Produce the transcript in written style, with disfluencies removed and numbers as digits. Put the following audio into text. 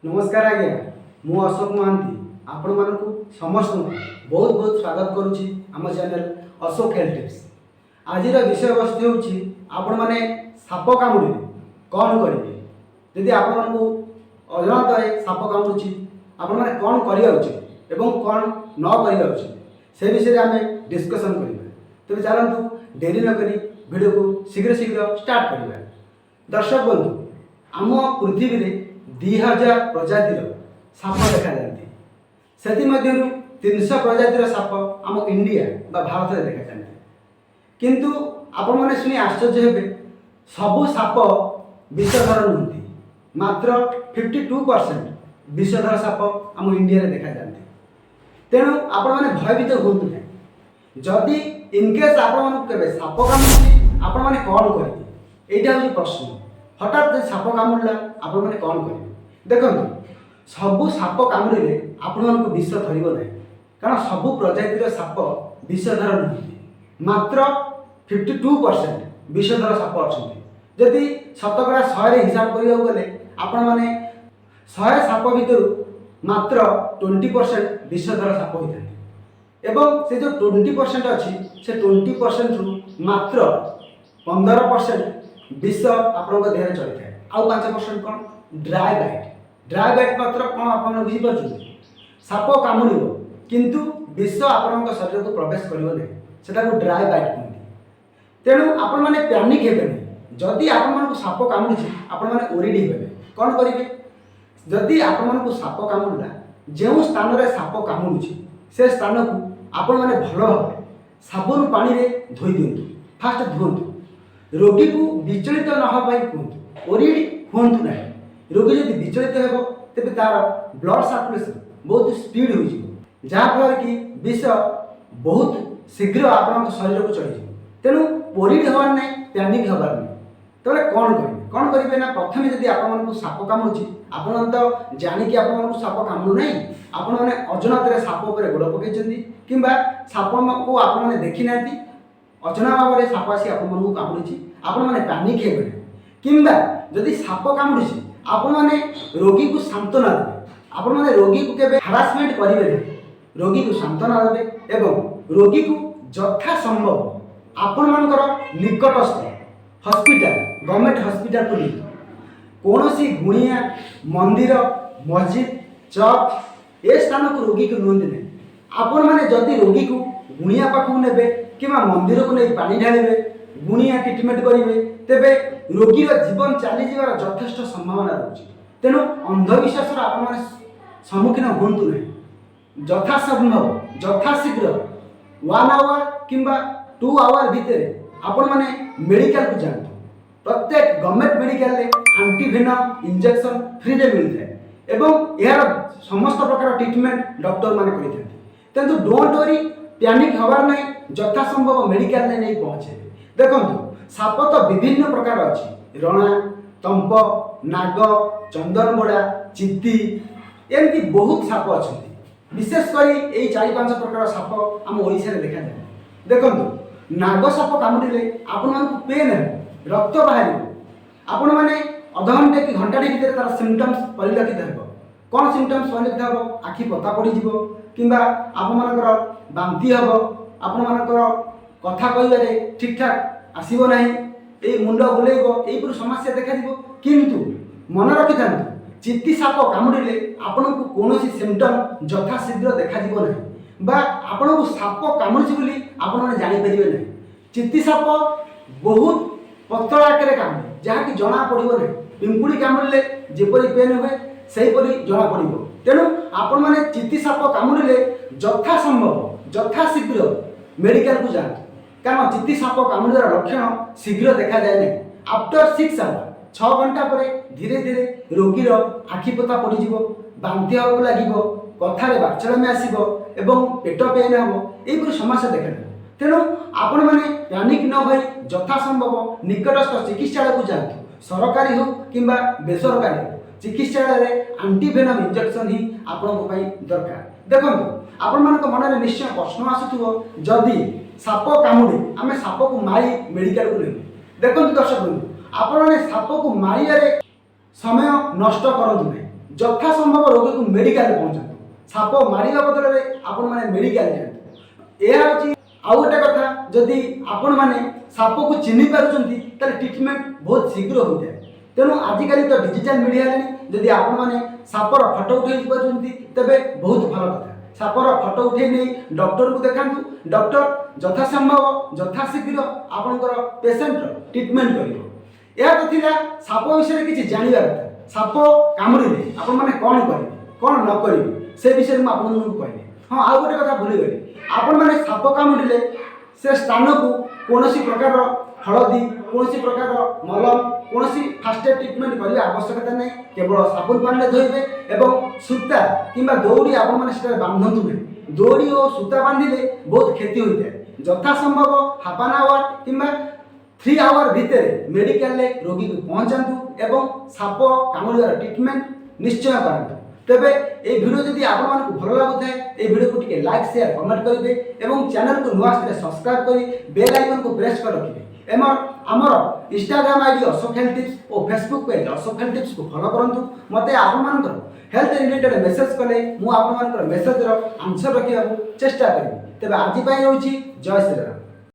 नमस्कार आज्ञा मु अशोक महांती आपण मानकु समस्त बहुत बहुत स्वागत करुच्ची आम चैनल अशोक हेल्थ टिप्स। आज विषय वस्तु होची आपण माने साप कामुड़े कौन करेंगे यदि आपण मानकु अजानत है साप कामुड़ी आपण माने कौन करिया उचित एवं कौन न करिया उचित से विषय आम डिस्कसन करिबा। तेज चलतु डेरी न करी वीडियो को शीघ्र शीघ्र स्टार्ट करिबा। दर्शक बंधु आम पृथ्वी रे 2000 प्रजातिर साप देखा जाती से 300 प्रजातिर साप आम इंडिया बा भारत में देखा जाती किंतु आपण मैंने शुणी आश्चर्य हे सबु साप विषधर नुहति मात्र 52% विषधर साप आम इंडिया रे देखा जाती। तेणु आपण मैंने भयभीत हूँ ना जदि इनकेस आपण के साप कामुड़ी आपण मैंने कौन करेंगे यहाँ हूँ प्रश्न। हठात साप कामुड़ा आपण मैंने कौन करेंगे देखो सबु साप कामुड़े आपण को विष धरब ना कारण सबु प्रजातिर साप विषधर नुहति मात्र 52% विषधर साप अच्छा जदि शतकड़ा 100 हिसाब करा गले आपण मैंने 100 साप भितर मात्र 20% विषधर साप होता है एवं से जो 20% अच्छी से 20% रु मात्र 15% विष आपण देह चलता है आउ 5% कौन ड्राई बाइट मात्र कौन आप बुझीपार साप कामुड़ किंतु विष आपण शरीर को प्रवेश कर ड्राई बाइट कहते। तेणु आपण मैंने पैनिक हेबेनि जदि आपण साप कामुड़ी आपण मैंने ओरिड हे कौन करेंगे जदि आपण साप कामुड़ा जो स्थान में साप कामुड़ी से स्थान को आपण मैंने भल भाव साबुन पानी में धोई दिंतु फास्ट धुंतु रोगी को विचलित न होगा कहतु ओरिड हूँ ना रोगी जब विचलित हो तेज तार ब्लड सर्कुलेशन बहुत स्पीड हो जहाँफल कि विष बहुत शीघ्र आप शरीर को चढ़ी तेणु ओरिड हबार ना पैनिक हबार ना तेरे कौन करेंगे ना प्रथम जब आपको साप कामुड़ी आपन तो जानिक आपको साप कामुड़ ना आपण मैंने अजनत साप उपर गोड़ पकई कि साप को आपने देखी ना अजना भाव में साप आसी आपको कामुड़ी आपण मैंने पैनिक हे कि जदि साप कामुड़ी आपण मैंने रोगी को सांत्वना देवे आपण मैंने रोगी को केबे हारासमेंट करेंगे रोगी को सांत्वना देवे एवं रोगी को यथा संभव आपण मानकर निकटस्थ हॉस्पिटल गवर्नमेंट हॉस्पिटल को नहीं कौन सी गुणिया मंदिर मस्जिद चर्च ए स्थान को रोगी को नुहति ना आपण मैंने जदि रोगी को गुणिया पाखक ने कि मंदिर को नहीं पानी ढालिबे गुणिया ट्रिटमेंट करेंगे तेबे रोगीर जीवन चली जावार यथेष्ट संभावना रही। तेणु अंधविश्वास आप सम्मुखीन हूँ ना यथा संभव यथाशीघ्र 1 आवर कि 2 आवर भितर आपण मैंने मेडिकल को जातु प्रत्येक government medical antivenom injection free में मिलता है एवं यार समस्त प्रकार ट्रिटमेंट डॉक्टर माने करते तेणु डोंट वरी पैनिक हबार ना यथा संभव मेडिकल नहीं पहुँचे। देखो साप तो विभिन्न प्रकार अच्छी रणा तंप नाग चंदनबोड़ा चित्ती एमती बहुत साप अच्छा विशेषकर यही 4-5 प्रकार साप आम ओडिशा रे देखा जाए। देखो नाग साप कामुड़े आपण पेन है रक्त बाहर आपण मैंने अध घंटे कि घंटाटे भितर तार सिम्पटम्स परिलक्षित हो कौन सिम्पटम्स परिलक्षित हो आखि पता पड़ कि आप बांती हम आपण मानकर कथा कह ठीक ठाक आसब ना ये मुंड बुलेब यही समस्या देखा किंतु मन रखी था चित्ती साप कामुड़े आपण को कौन सिम्पटम यथाशीघ्र देखा ना आपण को साप कामुड़ी बोली आपण मैंने जापर ना चित्ती साप बहुत पतला आकार कामुड़े जहाँकि जना पड़ो ना पिंपुड़ी कामुड़े जेपरी पेन हुए सेहीपरी जना पड़ो तेणु आपण मैंने चित्ती साप कामुड़े यथा संभव यथाशीघ्र मेडिकल को जातु कारण चित्ती साप कामुड़ार लक्षण शीघ्र देखा जाए ना आफ्टर 6 आवर 6 घंटा पर धीरे धीरे रोगीर आखिपता पड़ बांती हाँ लगे कथार बार्चलमे आसो एवं पेट पेन हम यही समस्या देखा जाए। तेणु आपण मैंने पैनिक न हो यथा संभव निकटस्थ चिकित्सालय को जातु सरकारी हो कि बेसरकारी हो चिकित्सालय एंटीवेनम इंजेक्शन ही आपण दरकार। देखो आपण मान मन में निश्चय प्रश्न आसुव जदि साप कामुड़े आम साप को मारी मेडिकल को नहीं देखो दर्शक बंधु आपण साप को मारे समय नष्ट करूँ ना ଯଥା ସମ୍ଭବ ରୋଗୀକୁ ମେଡିକାଲ ପହଞ୍ଚାନ୍ତୁ। ସାପ ମାରିବା ବଦଳରେ ଆପଣ ମାନେ ମେଡିକାଲ ଯାଆନ୍ତୁ। ଏହା ହେଉଛି ଆଉ ଗୋଟେ କଥା, ଯଦି ଆପଣ ମାନେ ସାପକୁ ଚିହ୍ନି ପାରୁଛନ୍ତି ତାହେଲେ ଟ୍ରିଟମେଣ୍ଟ ବହୁତ ଶୀଘ୍ର ହୋଇଥାଏ। ତେଣୁ ଆଜିକାଲି ତ ଡିଜିଟାଲ ମିଡ଼ିଆ ହେଲାଣି, ଯଦି ଆପଣମାନେ ସାପର ଫଟୋ ଉଠାଇ ପାରୁଛନ୍ତି ତେବେ ବହୁତ ଭଲ କଥା। ସାପର ଫଟୋ ଉଠାଇ ନେଇ ଡକ୍ଟରକୁ ଦେଖାନ୍ତୁ। ଡକ୍ଟର ଯଥାସମ୍ଭବ ଯଥାଶୀଘ୍ର ଆପଣଙ୍କର ପେସେଣ୍ଟର ଟ୍ରିଟମେଣ୍ଟ କରିବ। ଏହା ତ ଥିଲା ସାପ ବିଷୟରେ କିଛି ଜାଣିବା କଥା। ସାପ କାମୁଡ଼ିଲେ ଆପଣମାନେ କ'ଣ କରିବେ, କ'ଣ ନ କରିବେ, ସେ ବିଷୟରେ ମୁଁ ଆପଣମାନଙ୍କୁ କହିବି। ହଁ, ଆଉ ଗୋଟେ କଥା ଭୁଲିଗଲି, ଆପଣମାନେ ସାପ କାମୁଡ଼ିଲେ ସେ ସ୍ଥାନକୁ କୌଣସି ପ୍ରକାର ହଳଦୀ, କୌଣସି ପ୍ରକାର ମଲମ, କୌଣସି ଫାଷ୍ଟ ଏଡ୍ ଟ୍ରିଟମେଣ୍ଟ କରିବା ଆବଶ୍ୟକତା ନାହିଁ। କେବଳ ସାବୁନ ପାଣିରେ ଧୋଇବେ ଏବଂ ସୂତା କିମ୍ବା ଦଉଡ଼ି ଆପଣମାନେ ସେଠାରେ ବାନ୍ଧନ୍ତୁ ନାହିଁ। ଦଉଡ଼ି ଓ ସୂତା ବାନ୍ଧିଲେ ବହୁତ କ୍ଷତି ହୋଇଥାଏ। ଯଥାସମ୍ଭବ ହାଫ୍ ଆନ୍ ଆୱାର କିମ୍ବା 3 ଆୱାର ଭିତରେ ମେଡିକାଲରେ ରୋଗୀକୁ ପହଞ୍ଚାନ୍ତୁ ଏବଂ ସାପ କାମୁଡ଼ିବାର ଟ୍ରିଟମେଣ୍ଟ ନିଶ୍ଚୟ କରନ୍ତୁ। ତେବେ এই ভিডিও যদি ଆପଣମାନଙ୍କୁ ଭଲ ଲାଗୁଥାଏ এই ଭିଡ଼ିଓକୁ ଟିକେ ଲାଇକ୍ ସେୟାର କମେଣ୍ଟ କରିବେ ଏବଂ ଚ୍ୟାନେଲକୁ ନୂଆ ଆସିଲେ ସବସ୍କ୍ରାଇବ କରି ବେଲ୍ ଆଇକନକୁ ପ୍ରେସ୍ କରି ରଖିବେ। ଏବଂ ଆମର Instagram ID Ashok health tips ଓ ଫେସବୁକ୍ ପେଜ୍ ଅଶୋକ ହେଲ୍ଥ ଟିପ୍ସକୁ ଫଲୋ କରନ୍ତୁ। ମୋତେ ଆପଣମାନଙ୍କର ହେଲ୍ଥ ରିଲେଟେଡ୍ ମେସେଜ କଲେ ମୁଁ ଆପଣମାନଙ୍କର ମେସେଜର ଆନ୍ସର ରଖିବାକୁ ଚେଷ୍ଟା କରିବି। ତେବେ ଆଜି ପାଇଁ ରହୁଛି ଜୟ ଶ୍ରୀରାମ।